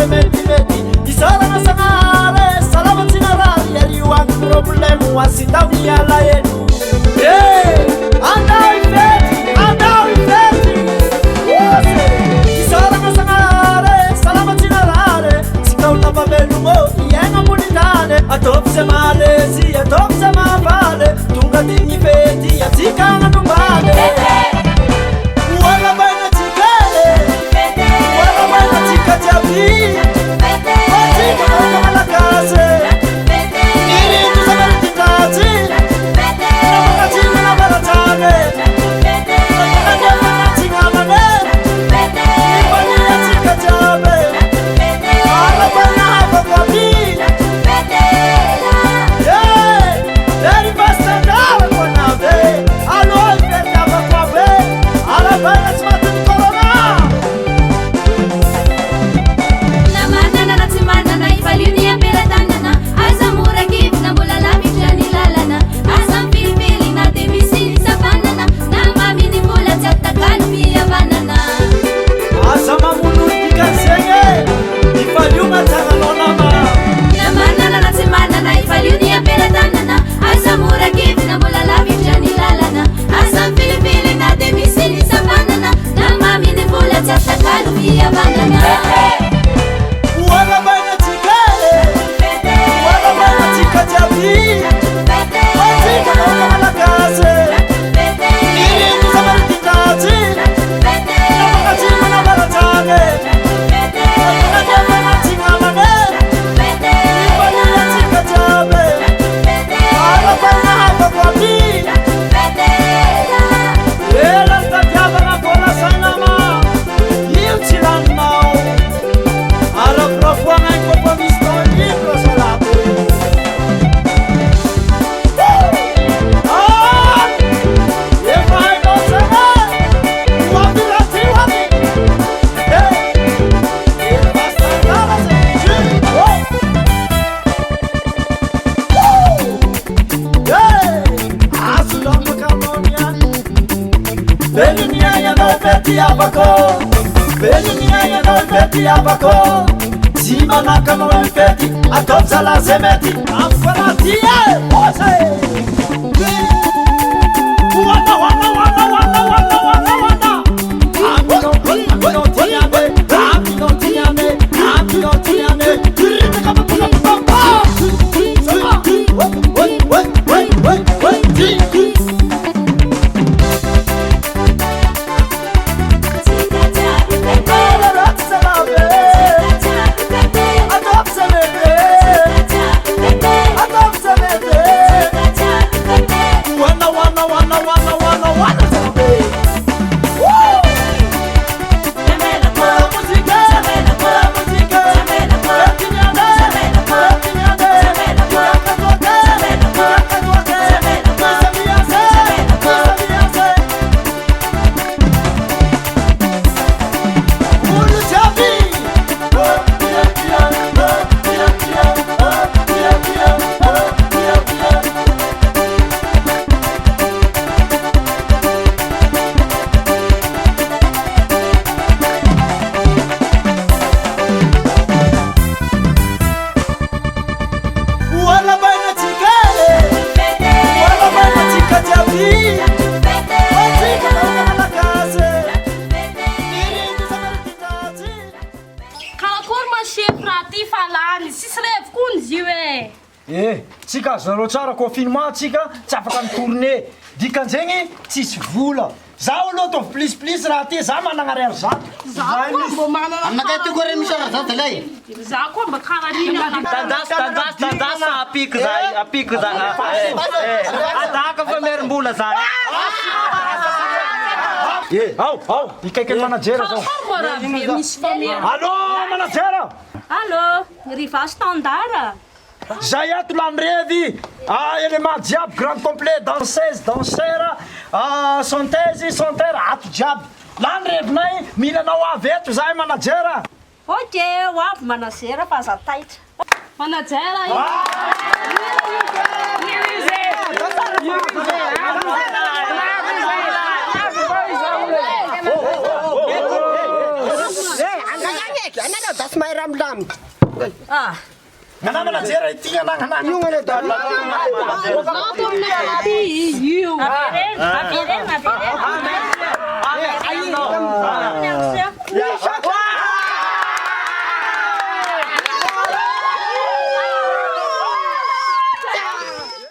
mety isarana sanare salamatsinarary arihoany problemo asitao miala eno andao ifety isarana sanare salamatsinarare sikao napamelomo iagna monitane atopse malesy atopse mavale tonga digny fety atsikagna nombale Abako Zimana kama mfeti atopsa la zemeti afaratie ose tsika zareo tsara confinement tsika tsy afaka mitourné dikan'zegny tsisy vola zaho aloha ataovy plus raha ty za managnariary za aminakay ty koa re misy raha zao delay za koa mba tandasa apiky za adaka fa merim-bola zany ao ikaiky manajera zao allo manajera allo riva standard zay ato lamrevy élément jiaby grand complet danseuse danseur chanteuse ato jiaby lamrevinay milanao avy eto zahay manajera ok hoavy manajera fa za taitra manajera Another, that's my ram dam. Ah. Ngana manager ay tinga nang hanan. Yung ano daw. Mapire.